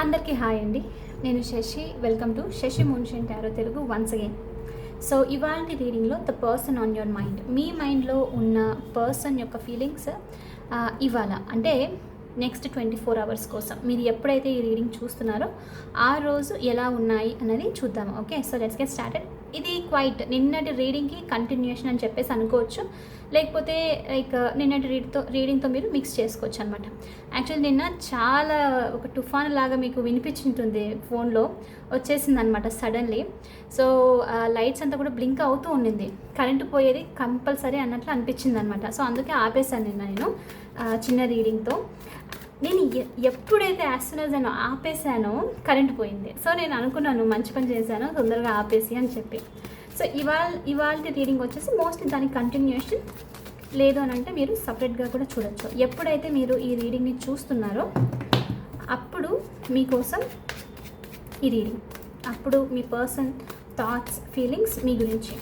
అందరికీ హాయ్ అండి. నేను శశి. వెల్కమ్ టు శశి మున్షన్ tarot Telugu once again. So ఇవాళ రీడింగ్లో the person on your mind, మీ మైండ్లో ఉన్న పర్సన్ యొక్క ఫీలింగ్స్ ఇవాళ అంటే నెక్స్ట్ 24 అవర్స్ కోసం మీరు ఎప్పుడైతే ఈ రీడింగ్ చూస్తున్నారో ఆ రోజు ఎలా ఉన్నాయి అన్నది చూద్దాము. Okay, so let's get started. ఇది క్వైట్ నిన్నటి రీడింగ్కి కంటిన్యూషన్ అని చెప్పేసి అనుకోవచ్చు, లేకపోతే లైక్ నిన్నటి రీడింగ్తో మీరు మిక్స్ చేసుకోవచ్చు అనమాట. యాక్చువల్లీ నిన్న చాలా ఒక తుఫాన్ లాగా మీకు వినిపించుంటుంది, ఫోన్లో వచ్చేసింది అనమాట సడన్లీ. సో లైట్స్ అంతా కూడా బ్లింక్ అవుతూ ఉండింది, కరెంటు పోయేది కంపల్సరీ అన్నట్లు అనిపించింది అనమాట. సో అందుకే ఆపేశాను నిన్న నేను చిన్న రీడింగ్తో. నేను ఎప్పుడైతే యాజ్ సూన్ యాజ్ నేను ఆపేసానో కరెంట్ పోయింది. సో నేను అనుకున్నాను మంచి పని చేశాను తొందరగా ఆపేసి అని చెప్పి. సో ఇవాళ రీడింగ్ వచ్చేసి మోస్ట్లీ దానికి కంటిన్యూషన్, లేదు అని అంటే మీరు సపరేట్గా కూడా చూడొచ్చు. ఎప్పుడైతే మీరు ఈ రీడింగ్ని చూస్తున్నారో అప్పుడు మీకోసం ఈ రీడింగ్, అప్పుడు మీ పర్సన్ థాట్స్ ఫీలింగ్స్ మీ గురించి.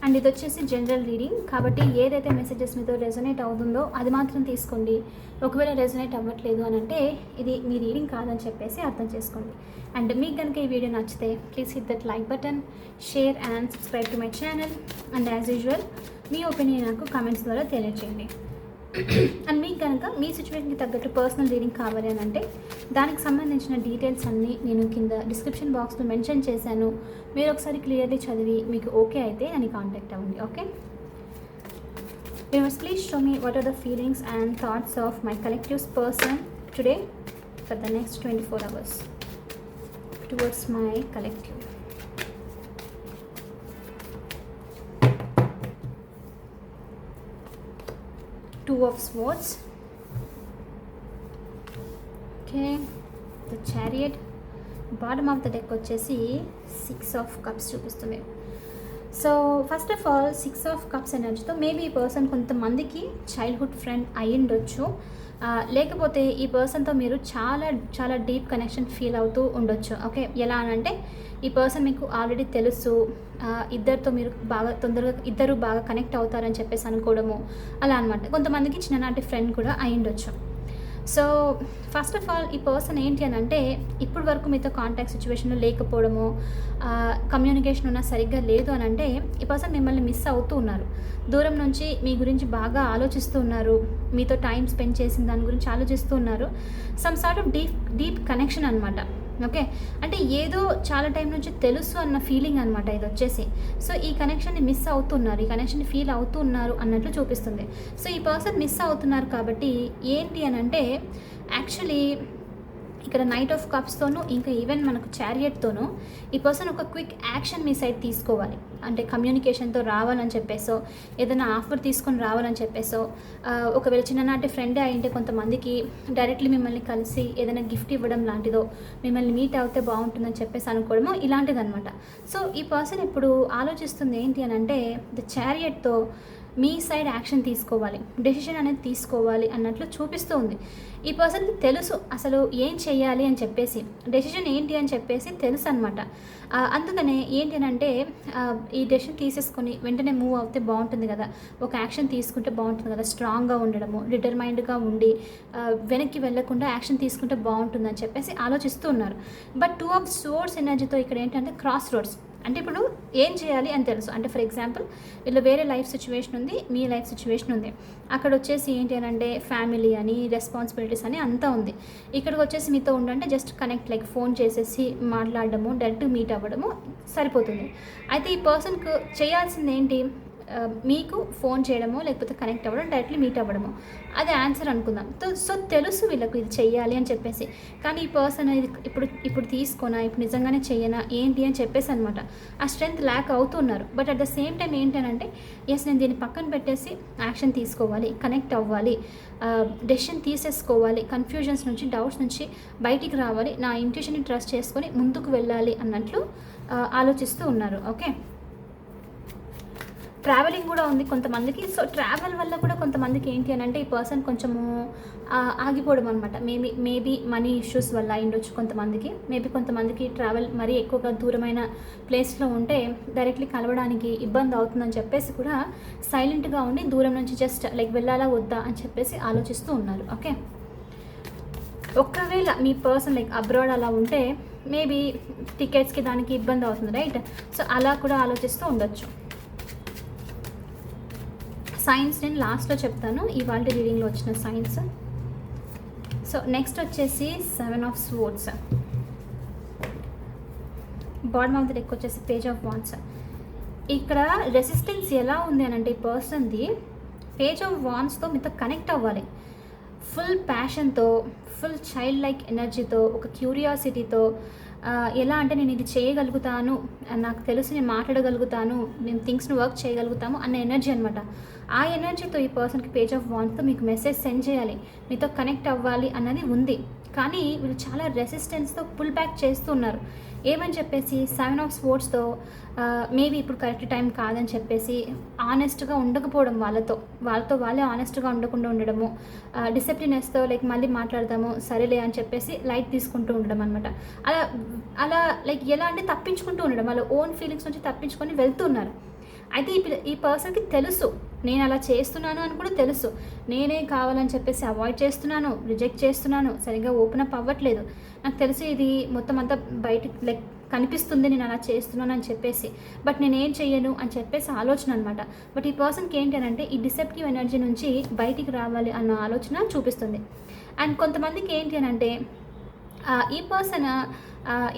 అండ్ ఇది వచ్చేసి జనరల్ రీడింగ్ కాబట్టి ఏదైతే మెసేజెస్ మీతో రెజొనేట్ అవుతుందో అది మాత్రం తీసుకోండి. ఒకవేళ రెజొనేట్ అవ్వట్లేదు అని అంటే ఇది మీ రీడింగ్ కాదని చెప్పేసి అర్థం చేసుకోండి. అండ్ మీకు కనుక ఈ వీడియో నచ్చితే please hit that like button, share and subscribe to my channel. And as usual me opinion నాకు కామెంట్స్ ద్వారా తెలియజేయండి. అండ్ మీకు కనుక మీ సిచ్యువేషన్కి తగ్గట్టు పర్సనల్ రీడింగ్ కావాలి అని అంటే దానికి సంబంధించిన డీటెయిల్స్ అన్నీ నేను కింద డిస్క్రిప్షన్ బాక్స్లో మెన్షన్ చేశాను. మీరు ఒకసారి క్లియర్లీ చదివి మీకు ఓకే అయితే అని కాంటాక్ట్ అవ్వండి. Okay, viewers, please show me what are the feelings and thoughts of my collective's person today for the next 24 hours towards my collective. Two of Swords, okay, the Chariot. Bottom of the deck వచ్చేసి 6 of cups చూపిస్తుంది. So first of all 6 of cups ఎనర్జీతో maybe ఈ person కొంతమందికి childhood friend అయ్యుండొచ్చు, లేకపోతే ఈ పర్సన్తో మీరు చాలా చాలా డీప్ కనెక్షన్ ఫీల్ అవుతూ ఉండొచ్చు. ఓకే, ఎలా అనంటే ఈ పర్సన్ మీకు ఆల్రెడీ తెలుసు, ఇద్దరితో మీరు ఇద్దరు బాగా కనెక్ట్ అవుతారని చెప్పేసి అనుకోవడము అలా అనమాట. కొంతమందికి చిన్ననాటి ఫ్రెండ్ కూడా అయ్యుండొచ్చు. సో ఫస్ట్ ఆఫ్ ఆల్ ఈ పర్సన్ ఏంటి అని అంటే ఇప్పటి వరకు మీతో కాంటాక్ట్ సిచ్యువేషన్లో లేకపోవడము, కమ్యూనికేషన్ ఉన్నా సరిగ్గా లేదు అని అంటే ఈ పర్సన్ మిమ్మల్ని మిస్ అవుతూ ఉన్నారు. దూరం నుంచి మీ గురించి బాగా ఆలోచిస్తూ ఉన్నారు, మీతో టైం స్పెండ్ చేసిన దాని గురించి ఆలోచిస్తూ ఉన్నారు. Some sort of deep connection అనమాట. ఓకే, అంటే ఏదో చాలా టైం నుంచి తెలుసు అన్న ఫీలింగ్ అనమాట ఇది వచ్చేసి. సో ఈ కనెక్షన్ని మిస్ అవుతున్నారు, ఈ కనెక్షన్ని ఫీల్ అవుతూ ఉన్నారు అన్నట్లు చూపిస్తుంది. సో ఈ పర్సన్ మిస్ అవుతున్నారు కాబట్టి ఏంటి అని అంటే యాక్చువల్లీ ఇక్కడ నైట్ ఆఫ్ కప్స్తోనూ ఇంకా ఈవెన్ మనకు చారియట్తోనూ ఈ పర్సన్ ఒక క్విక్ యాక్షన్ మీ సైడ్ తీసుకోవాలి. అంటే కమ్యూనికేషన్తో రావాలని చెప్పేసో, ఏదైనా ఆఫర్ తీసుకొని రావాలని చెప్పేసో, ఒకవేళ చిన్ననాటి ఫ్రెండే అయింటే కొంతమందికి డైరెక్ట్లీ మిమ్మల్ని కలిసి ఏదైనా గిఫ్ట్ ఇవ్వడం లాంటిదో, మిమ్మల్ని మీట్ అవుతే బాగుంటుందని చెప్పేసి అనుకోవడము ఇలాంటిది అనమాట. సో ఈ పర్సన్ ఇప్పుడు ఆలోచిస్తుంది ఏంటి అని అంటే ద చారియట్తో మీ సైడ్ యాక్షన్ తీసుకోవాలి, డెసిషన్ అనేది తీసుకోవాలి అన్నట్లు చూపిస్తూ ఉంది. ఈ పర్సన్కి తెలుసు అసలు ఏం చేయాలి అని చెప్పేసి, డెసిషన్ ఏంటి అని చెప్పేసి తెలుసు అనమాట. అందుకనే ఏంటి అని అంటే ఈ డెసిషన్ తీసేసుకొని వెంటనే మూవ్ అవుతే బాగుంటుంది కదా, ఒక యాక్షన్ తీసుకుంటే బాగుంటుంది కదా, స్ట్రాంగ్గా ఉండడము, డిటర్మైండ్గా ఉండి వెనక్కి వెళ్ళకుండా యాక్షన్ తీసుకుంటే బాగుంటుందని చెప్పేసి ఆలోచిస్తూ ఉన్నారు. బట్ 2 ఆఫ్ సోర్స్ ఎనర్జీతో ఇక్కడ ఏంటంటే క్రాస్ రోడ్స్, అంటే ఇప్పుడు ఏం చేయాలి అని తెలుసు. అంటే ఫర్ ఎగ్జాంపుల్ వీళ్ళు వేరే లైఫ్ సిచ్యువేషన్ ఉంది, మీ లైఫ్ సిచ్యువేషన్ ఉంది. అక్కడ వచ్చేసి ఏంటి అని అంటే ఫ్యామిలీ అని, రెస్పాన్సిబిలిటీస్ అని అంతా ఉంది. ఇక్కడికి వచ్చేసి మీతో ఉండంటే జస్ట్ కనెక్ట్, లైక్ ఫోన్ చేసేసి మాట్లాడడము, డైరెక్ట్ మీట్ అవ్వడము సరిపోతుంది. అయితే ఈ పర్సన్కు చేయాల్సింది ఏంటి, మీకు ఫోన్ చేయడమో లేకపోతే కనెక్ట్ అవ్వడం, డైరెక్ట్లీ మీట్ అవ్వడము, అది ఆన్సర్ అనుకుందాం. సో తెలుసు వీళ్ళకు ఇది చెయ్యాలి అని చెప్పేసి. కానీ ఈ పర్సన్ ఇది ఇప్పుడు తీసుకోనా, ఇప్పుడు నిజంగానే చెయ్యనా ఏంటి అని చెప్పేసి అనమాట ఆ స్ట్రెంగ్త్ ల్యాక్ అవుతున్నారు. But at the same time ఏంటనంటే ఎస్ నేను దీన్ని పక్కన పెట్టేసి యాక్షన్ తీసుకోవాలి, కనెక్ట్ అవ్వాలి, డెసిషన్ తీసేసుకోవాలి, కన్ఫ్యూజన్స్ నుంచి, డౌట్స్ నుంచి బయటికి రావాలి, నా ఇంట్యూషన్ని ట్రస్ట్ చేసుకొని ముందుకు వెళ్ళాలి అన్నట్లు ఆలోచిస్తూ ఉన్నారు. ఓకే, ట్రావెలింగ్ కూడా ఉంది కొంతమందికి. సో ట్రావెల్ వల్ల కూడా కొంతమందికి ఏంటి అని అంటే ఈ పర్సన్ కొంచెము ఆగిపోవడం అనమాట. మేబీ మనీ ఇష్యూస్ వల్ల అయిండొచ్చు కొంతమందికి. మేబీ కొంతమందికి ట్రావెల్ మరీ ఎక్కువగా దూరమైన ప్లేస్లో ఉంటే డైరెక్ట్లీ కలవడానికి ఇబ్బంది అవుతుందని చెప్పేసి కూడా సైలెంట్గా ఉండి దూరం నుంచి జస్ట్ లైక్ వెళ్ళాలా వద్దా అని చెప్పేసి ఆలోచిస్తూ ఉన్నారు. ఓకే, ఒకవేళ మీ పర్సన్ లైక్ అబ్రాడ్ అలా ఉంటే మేబీ టికెట్స్కి దానికి ఇబ్బంది అవుతుంది, రైట్? సో అలా కూడా ఆలోచిస్తూ ఉండొచ్చు. సైన్స్ నేను లాస్ట్లో చెప్తాను, ఇవాళ రీడింగ్లో వచ్చిన సైన్స్. సో నెక్స్ట్ వచ్చేసి 7 of swords. Bottom of the deck వచ్చేసి పేజ్ ఆఫ్ వాండ్స్. ఇక్కడ రెసిస్టెన్స్ ఎలా ఉంది అని అంటే ఈ పర్సన్ది పేజ్ ఆఫ్ వాండ్స్తో మీతో కనెక్ట్ అవ్వాలి, ఫుల్ ప్యాషన్తో, ఫుల్ చైల్డ్ లైక్ ఎనర్జీతో, ఒక క్యూరియాసిటీతో. ఎలా అంటే నేను ఇది చేయగలుగుతాను, నాకు తెలుసు నేను మాట్లాడగలుగుతాను, నేను థింగ్స్ని వర్క్ చేయగలుగుతాము అన్న ఎనర్జీ అనమాట. ఆ ఎనర్జీతో ఈ పర్సన్కి పేజ్ ఆఫ్ వాండ్స్తో మీకు మెసేజ్ సెండ్ చేయాలి, మీతో కనెక్ట్ అవ్వాలి అన్నది ఉంది. కానీ వీళ్ళు చాలా రెసిస్టెన్స్తో పుల్ బ్యాక్ చేస్తున్నారు. ఏమని చెప్పేసి 7 ఆఫ్ స్వోర్డ్స్తో మేబీ ఇప్పుడు కరెక్ట్ టైం కాదని చెప్పేసి ఆనెస్ట్గా ఉండకపోవడం, వాళ్ళతో వాళ్ళే ఆనెస్ట్గా ఉండకుండా ఉండడము, డిసిప్లినెస్తో లైక్ మళ్ళీ మాట్లాడదాము సరేలే అని చెప్పేసి లైట్ తీసుకుంటూ ఉండడం అనమాట. అలా లైక్ ఎలా అంటే తప్పించుకుంటూ ఉండడం, వాళ్ళ ఓన్ ఫీలింగ్స్ నుంచి తప్పించుకొని వెళ్తున్నారు. అయితే ఈ పర్సన్కి తెలుసు నేను అలా చేస్తున్నాను అని కూడా తెలుసు, నేనే కావాలని చెప్పేసి అవాయిడ్ చేస్తున్నాను, రిజెక్ట్ చేస్తున్నాను, సరిగ్గా ఓపెన్ అప్ అవ్వట్లేదు, నాకు తెలిసి ఇది మొత్తం అంతా బయటికి లైక్ కనిపిస్తుంది నేను అలా చేస్తున్నాను అని చెప్పేసి, బట్ నేనేం చెయ్యను అని చెప్పేసి ఆలోచన అనమాట. బట్ ఈ పర్సన్కి ఏంటి అని అంటే ఈ డిసెప్టివ్ ఎనర్జీ నుంచి బయటికి రావాలి అన్న ఆలోచన చూపిస్తుంది. అండ్ కొంతమందికి ఏంటి అని అంటే ఈ పర్సన్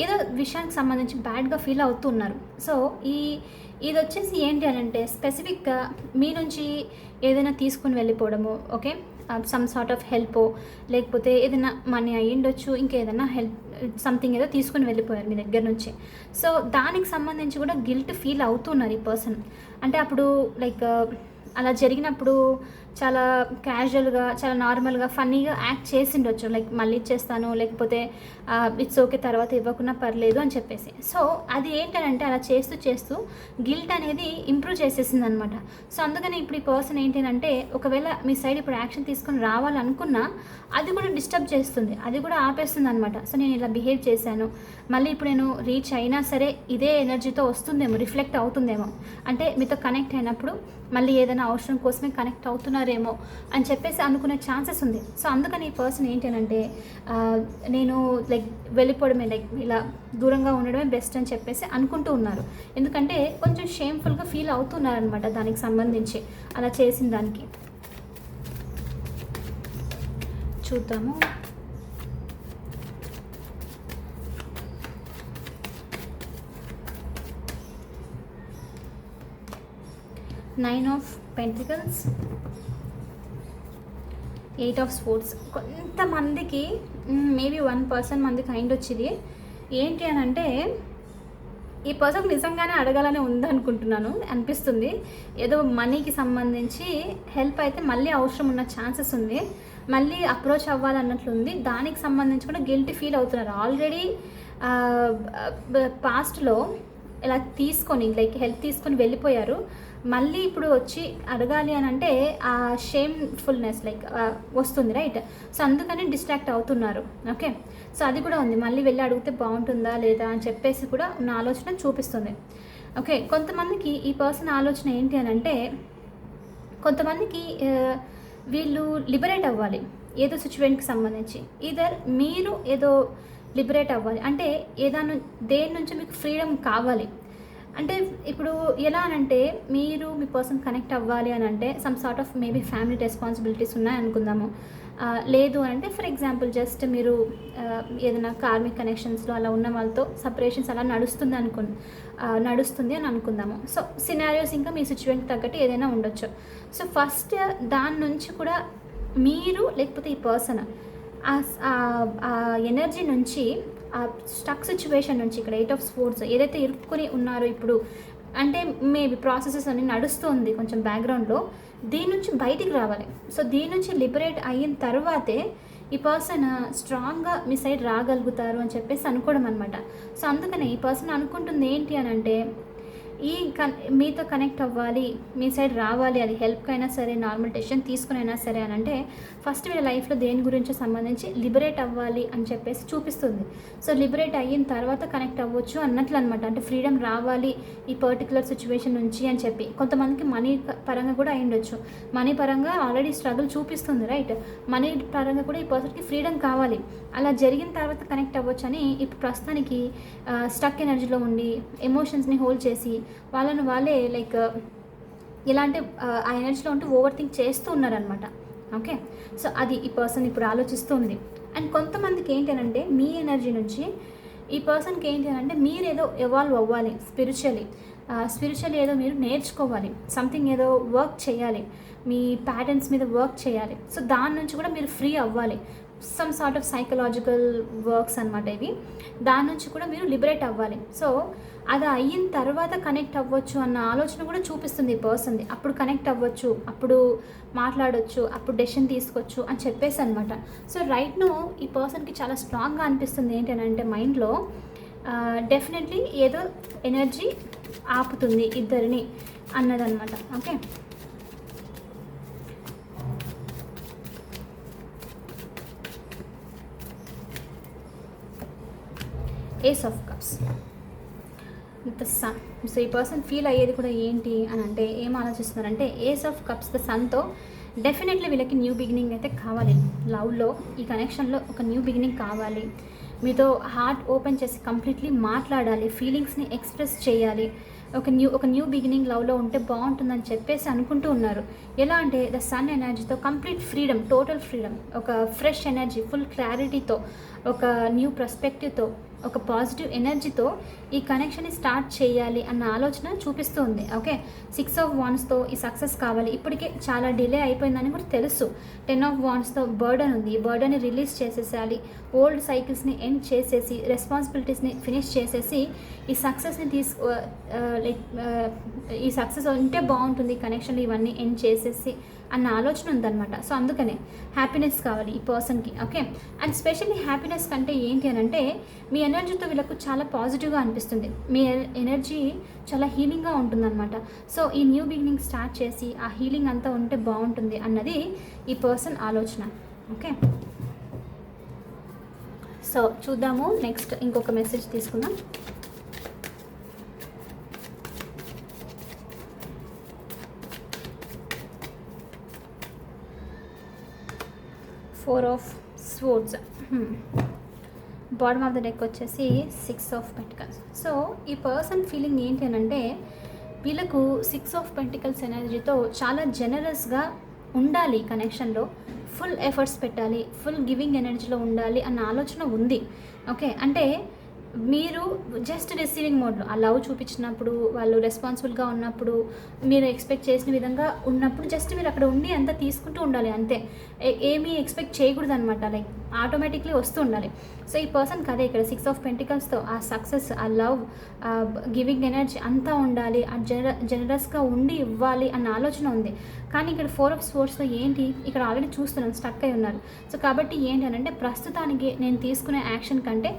ఏదో విషయానికి సంబంధించి బ్యాడ్గా ఫీల్ అవుతున్నారు. సో ఇది వచ్చేసి ఏంటి అని అంటే స్పెసిఫిక్గా మీ నుంచి ఏదైనా తీసుకుని వెళ్ళిపోవడము, okay, some sort of help, లేకపోతే ఏదైనా మనీ అయ్యిండొచ్చు, ఇంకేదైనా హెల్ప్ సంథింగ్ ఏదో తీసుకుని వెళ్ళిపోయారు మీ దగ్గర నుంచి. సో దానికి సంబంధించి కూడా గిల్ట్ ఫీల్ అవుతున్నారు ఈ పర్సన్. అంటే అప్పుడు లైక్ అలా జరిగినప్పుడు చాలా క్యాజువల్గా, చాలా నార్మల్గా, ఫన్నీగా యాక్ట్ చేసిండొచ్చు, లైక్ మళ్ళీ ఇచ్చేస్తాను, లేకపోతే ఇట్స్ ఓకే తర్వాత ఇవ్వకున్నా పర్లేదు అని చెప్పేసి. సో అది ఏంటంటే అలా చేస్తూ గిల్ట్ అనేది ఇంప్రూవ్ చేసేసింది అనమాట. సో అందుకని ఇప్పుడు ఈ పర్సన్ ఏంటంటే ఒకవేళ మీ సైడ్ ఇప్పుడు యాక్షన్ తీసుకొని రావాలనుకున్నా అది కూడా డిస్టర్బ్ చేస్తుంది, అది కూడా ఆపేస్తుంది అనమాట. సో నేను ఇలా బిహేవ్ చేశాను, మళ్ళీ ఇప్పుడు నేను రీచ్ అయినా సరే ఇదే ఎనర్జీతో వస్తుందేమో, రిఫ్లెక్ట్ అవుతుందేమో, అంటే మీతో కనెక్ట్ అయినప్పుడు మళ్ళీ ఏదైనా అవసరం కోసమే కనెక్ట్ అవుతున్నారేమో అని చెప్పేసి అనుకునే ఛాన్సెస్ ఉంది. సో అందుకని ఈ పర్సన్ ఏంటంటే నేను లైక్ వెళ్ళిపోవడమే, లైక్ ఇలా దూరంగా ఉండడమే బెస్ట్ అని చెప్పేసి అనుకుంటూ ఉన్నారు. ఎందుకంటే కొంచెం షేమ్ఫుల్గా ఫీల్ అవుతున్నారనమాట దానికి సంబంధించి, అలా చేసిన దానికి. చూద్దాము. Nine of pentacles, 8 of sports. కొంతమందికి మేబీ 1% మందికి అయింది వచ్చింది. ఏంటి అని అంటే ఈ పర్సన్ నిజంగానే అడగాలని ఉందనుకుంటున్నాను, అనిపిస్తుంది. ఏదో మనీకి సంబంధించి హెల్ప్ అయితే మళ్ళీ అవసరం ఉన్న ఛాన్సెస్ ఉంది, మళ్ళీ అప్రోచ్ అవ్వాలన్నట్లుంది. దానికి సంబంధించి కూడా గిల్టీ ఫీల్ అవుతున్నారు. ఆల్రెడీ పాస్ట్లో ఇలా తీసుకొని లైక్ హెల్ప్ తీసుకొని వెళ్ళిపోయారు, మళ్ళీ ఇప్పుడు వచ్చి అడగాలి అని అంటే ఆ షేమ్ఫుల్నెస్ లైక్ వస్తుంది, రైట్? సో అందుకని డిస్ట్రాక్ట్ అవుతున్నారు, ఓకే. సో అది కూడా ఉంది, మళ్ళీ వెళ్ళి అడిగితే బాగుంటుందా లేదా అని చెప్పేసి కూడా ఉన్న ఆలోచన చూపిస్తుంది, ఓకే. కొంతమందికి ఈ పర్సన్ ఆలోచన ఏంటి అని అంటే కొంతమందికి వీళ్ళు లిబరేట్ అవ్వాలి ఏదో సిచ్యువేషన్కి సంబంధించి, ఈధర్ మీరు ఏదో లిబరేట్ అవ్వాలి, అంటే ఏదైనా దేని నుంచి మీకు ఫ్రీడమ్ కావాలి. అంటే ఇప్పుడు ఎలా అనంటే మీరు మీ పర్సన్ కనెక్ట్ అవ్వాలి అని అంటే some sort of maybe family responsibilities ఉన్నాయి అనుకుందాము. లేదు అంటే ఫర్ ఎగ్జాంపుల్ జస్ట్ మీరు ఏదైనా కార్మిక్ కనెక్షన్స్లో అలా ఉన్న వాళ్ళతో సపరేషన్స్ అలా నడుస్తుంది అని అనుకుందాము. సో సినారియోస్ ఇంకా మీ సిచ్యువేషన్కి తగ్గట్టు ఏదైనా ఉండొచ్చు. సో ఫస్ట్ దాని నుంచి కూడా మీరు లేకపోతే ఈ పర్సన్ ఆ ఎనర్జీ నుంచి, ఆ స్టక్ సిచ్యువేషన్ నుంచి, ఇక్కడ 8 ఆఫ్ స్పోర్ట్స్ ఏదైతే ఇరుక్కుని ఉన్నారో ఇప్పుడు, అంటే మేబీ ప్రాసెసెస్ అన్ని నడుస్తుంది కొంచెం బ్యాక్గ్రౌండ్లో, దీని నుంచి బయటికి రావాలి. సో దీని నుంచి లిబరేట్ అయిన తర్వాతే ఈ పర్సన్ స్ట్రాంగ్గా మీ సైడ్ రాగలుగుతారు అని చెప్పేసి అనుకోవడం అనమాట. సో అందుకనే ఈ పర్సన్ అనుకుంటుంది ఏంటి అని అంటే మీతో కనెక్ట్ అవ్వాలి, మీ సైడ్ రావాలి, అది హెల్ప్కి అయినా సరే, నార్మల్ డెసిషన్ తీసుకుని అయినా సరే అని అంటే ఫస్ట్ వీళ్ళ లైఫ్లో దేని గురించి సంబంధించి లిబరేట్ అవ్వాలి అని చెప్పేసి చూపిస్తుంది. సో లిబరేట్ అయిన తర్వాత కనెక్ట్ అవ్వచ్చు అన్నట్లు అనమాట. అంటే ఫ్రీడమ్ రావాలి ఈ పర్టికులర్ సిచ్యువేషన్ నుంచి అని చెప్పి. కొంతమందికి మనీ పరంగా కూడా అయ్యుండొచ్చు. మనీ పరంగా ఆల్రెడీ స్ట్రగుల్ చూపిస్తుంది, రైట్? మనీ పరంగా కూడా ఈ పర్సన్కి ఫ్రీడమ్ కావాలి. అలా జరిగిన తర్వాత కనెక్ట్ అవ్వచ్చు అని ఇప్పుడు ప్రస్తుతానికి స్టక్ ఎనర్జీలో ఉండి ఎమోషన్స్ని హోల్డ్ చేసి వాళ్ళని వాళ్ళే లైక్ ఎలా అంటే ఆ ఎనర్జీలో ఉంటూ ఓవర్ థింక్ చేస్తూ ఉన్నారనమాట. ఓకే, సో అది ఈ పర్సన్ ఇప్పుడు ఆలోచిస్తుంది. అండ్ కొంతమందికి ఏంటి అంటే మీ ఎనర్జీ నుంచి ఈ పర్సన్కి ఏంటి అంటే మీరేదో ఎవాల్వ్ అవ్వాలి స్పిరిచువల్లీ ఏదో మీరు నేర్చుకోవాలి, సంథింగ్ ఏదో వర్క్ చేయాలి, మీ ప్యాటర్న్స్ మీద వర్క్ చేయాలి. సో దాని నుంచి కూడా మీరు ఫ్రీ అవ్వాలి. Some sort of psychological works అనమాట ఇవి. దాని నుంచి కూడా మీరు లిబరేట్ అవ్వాలి. సో అది అయిన తర్వాత కనెక్ట్ అవ్వచ్చు అన్న ఆలోచన కూడా చూపిస్తుంది ఈ పర్సన్ది. అప్పుడు కనెక్ట్ అవ్వచ్చు, అప్పుడు మాట్లాడవచ్చు, అప్పుడు డెసిషన్ తీసుకోవచ్చు అని చెప్పేసి అనమాట. సో రైట్ నో ఈ పర్సన్కి చాలా స్ట్రాంగ్గా అనిపిస్తుంది ఏంటి అని అంటే మైండ్లో డెఫినెట్లీ ఏదో ఎనర్జీ ఆపుతుంది ఇద్దరిని అన్నదన్నమాట. Okay, ace of cups, the sun. So ఈ పర్సన్ ఫీల్ అయ్యేది కూడా ఏంటి అని అంటే ఏం ఆలోచిస్తున్నారంటే ఏస్ ఆఫ్ కప్స్ ద సన్తో డెఫినెట్లీ వీళ్ళకి న్యూ బిగినింగ్ అయితే కావాలి. లవ్లో ఈ కనెక్షన్లో ఒక న్యూ బిగినింగ్ కావాలి. మీతో హార్ట్ ఓపెన్ చేసి కంప్లీట్లీ మాట్లాడాలి, ఫీలింగ్స్ని ఎక్స్ప్రెస్ చేయాలి. ఒక న్యూ బిగినింగ్ లవ్లో ఉంటే బాగుంటుందని చెప్పేసి అనుకుంటూ ఉన్నారు. ఎలా అంటే ద సన్ ఎనర్జీతో కంప్లీట్ ఫ్రీడమ్, టోటల్ ఫ్రీడమ్, ఒక ఫ్రెష్ ఎనర్జీ, ఫుల్ క్లారిటీతో, ఒక న్యూ పర్స్పెక్టివ్తో, ఒక పాజిటివ్ ఎనర్జీతో ఈ కనెక్షన్ని స్టార్ట్ చేయాలి అన్న ఆలోచన చూపిస్తుంది. ఓకే, 6 ఆఫ్ వాండ్స్తో ఈ సక్సెస్ కావాలి. ఇప్పటికే చాలా డిలే అయిపోయిందని కూడా తెలుసు. 10 ఆఫ్ వాండ్స్తో బర్డన్ ఉంది, ఈ బర్డన్ని రిలీజ్ చేసేసాలి, ఓల్డ్ సైకిల్స్ని ఎండ్ చేసేసి, రెస్పాన్సిబిలిటీస్ని ఫినిష్ చేసేసి ఈ సక్సెస్ని ఈ సక్సెస్ ఉంటే బాగుంటుంది కనెక్షన్లు ఇవన్నీ ఎండ్ చేసేసి అన్న ఆలోచన ఉందన్నమాట. సో అందుకనే హ్యాపీనెస్ కావాలి ఈ పర్సన్కి. ఓకే, అండ్ స్పెషల్లీ హ్యాపీనెస్ కంటే ఏంటి అని అంటే మీ ఎనర్జీతో వీళ్ళకు చాలా పాజిటివ్గా అనిపిస్తుంది. మీ ఎనర్జీ చాలా హీలింగ్గా ఉంటుందన్నమాట. సో ఈ న్యూ బిగినింగ్ స్టార్ట్ చేసి ఆ హీలింగ్ అంతా ఉంటే బాగుంటుంది అన్నది ఈ పర్సన్ ఆలోచన. ఓకే, సో చూద్దాము నెక్స్ట్ ఇంకొక మెసేజ్ తీసుకుందాం. Four of swords, bottom of the deck వచ్చేసి 6 ఆఫ్ పెంటికల్స్. సో ఈ పర్సన్ ఫీలింగ్ ఏంటి అని అంటే వీళ్ళకు 6 ఆఫ్ పెంటికల్స్ ఎనర్జీతో చాలా జనరస్గా ఉండాలి, కనెక్షన్లో ఫుల్ ఎఫర్ట్స్ పెట్టాలి, ఫుల్ గివింగ్ ఎనర్జీలో ఉండాలి అన్న ఆలోచన ఉంది. ఓకే, అంటే మీరు జస్ట్ రిసీవింగ్ మోడ్లో ఆ లవ్ చూపించినప్పుడు, వాళ్ళు రెస్పాన్సిబుల్గా ఉన్నప్పుడు, మీరు ఎక్స్పెక్ట్ చేసిన విధంగా ఉన్నప్పుడు జస్ట్ మీరు అక్కడ ఉండి అంతా తీసుకుంటూ ఉండాలి అంతే. ఏమీ ఎక్స్పెక్ట్ చేయకూడదు అనమాట, లైక్ ఆటోమేటిక్లీ వస్తూ ఉండాలి. సో ఈ పర్సన్కి అదే ఇక్కడ 6 ఆఫ్ పెంటికల్స్తో ఆ సక్సెస్, ఆ లవ్, గివింగ్ ఎనర్జీ అంతా ఉండాలి, ఆ జనరస్గా ఉండి ఇవ్వాలి అన్న ఆలోచన ఉంది. కానీ ఇక్కడ 4 ఆఫ్ స్వోర్డ్స్తో ఏంటి ఇక్కడ ఆల్రెడీ చూస్తున్నాను స్టక్ అయి ఉన్నారు. సో కాబట్టి ఏంటి అని అంటే ప్రస్తుతానికి నేను తీసుకునే యాక్షన్ కంటే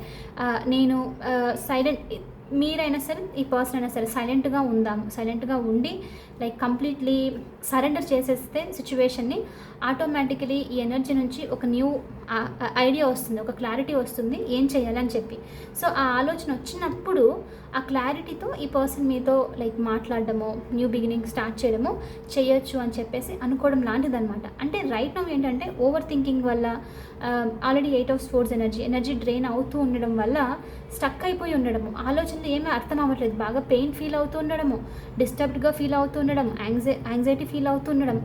నేను సైలెంట్, మీరైనా సరే ఈ పర్సన్ అయినా సరే సైలెంట్గా ఉండి లైక్ కంప్లీట్లీ సరెండర్ చేసేస్తే సిచ్యువేషన్ని ఆటోమేటికలీ ఈ ఎనర్జీ నుంచి ఒక న్యూ ఐడియా వస్తుంది, ఒక క్లారిటీ వస్తుంది ఏం చేయాలని చెప్పి. సో ఆ ఆలోచన వచ్చినప్పుడు ఆ క్లారిటీతో ఈ పర్సన్ మీతో లైక్ మాట్లాడడమో, న్యూ బిగినింగ్ స్టార్ట్ చేయడమో చేయొచ్చు అని చెప్పేసి అనుకోవడం లాంటిదన్నమాట. అంటే రైట్ నౌ ఏంటంటే ఓవర్ థింకింగ్ వల్ల already 8 of swords energy drain అవుతూ ఉండడం వల్ల స్టక్ అయిపోయి ఉండడము, ఆలోచనలు ఏమీ అర్థం అవ్వట్లేదు, బాగా పెయిన్ ఫీల్ అవుతూ ఉండడము, డిస్టర్బ్డ్గా ఫీల్ అవుతూ ఉండడం, యాంగ్జైటీ ఫీల్ అవుతూ ఉండడం.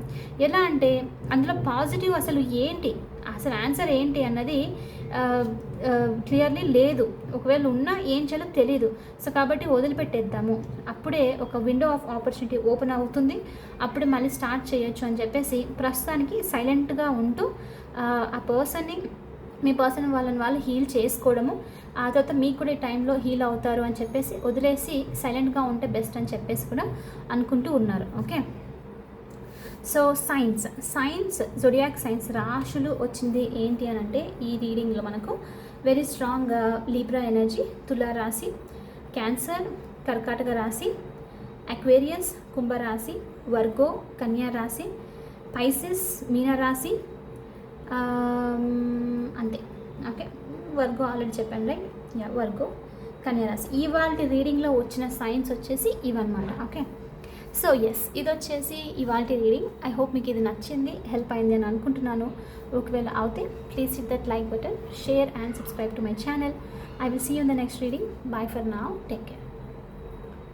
ఎలా అంటే అందులో పాజిటివ్ అసలు ఏంటి, అసలు ఆన్సర్ ఏంటి అన్నది క్లియర్లీ లేదు. ఒకవేళ ఉన్నా ఏం చేయాలో తెలీదు. సో కాబట్టి వదిలిపెట్టేద్దాము, అప్పుడే ఒక విండో ఆఫ్ ఆపర్చునిటీ ఓపెన్ అవుతుంది, అప్పుడు మళ్ళీ స్టార్ట్ చేయొచ్చు అని చెప్పేసి ప్రస్తుతానికి సైలెంట్గా ఉంటూ ఆ పర్సన్ని, మీ పర్సన్ వాళ్ళు హీల్ చేసుకోవడము, ఆ తర్వాత మీకు కూడా ఈ టైంలో హీల్ అవుతారు అని చెప్పేసి వదిలేసి సైలెంట్గా ఉంటే బెస్ట్ అని చెప్పేసి కూడా అనుకుంటూ ఉన్నారు. Okay, so science zodiac science రాశులు వచ్చింది ఏంటి అని అంటే ఈ రీడింగ్లో మనకు వెరీ స్ట్రాంగ్ లీబ్రా ఎనర్జీ, తులా రాశి, క్యాన్సర్, కర్కాటక రాశి, అక్వేరియస్ కుంభరాశి, వర్గో కన్యా రాశి, పైసిస్ మీనరాశి, అంతే. ఓకే, వర్గో ఆల్రెడీ చెప్పాను రైట్. యా, వర్గో కన్యా రాశి. ఇవాళ రీడింగ్లో వచ్చిన సైన్స్ వచ్చేసి ఇవన్నమాట. ఓకే, సో ఎస్, ఇది వచ్చేసి ఇవాళ రీడింగ్. ఐ హోప్ మీకు ఇది నచ్చింది, హెల్ప్ అయింది అని అనుకుంటున్నాను. ఒకవేళ అవుతే please hit that like button, share and subscribe to my channel. I will see you in the next reading. Bye for now. Take care.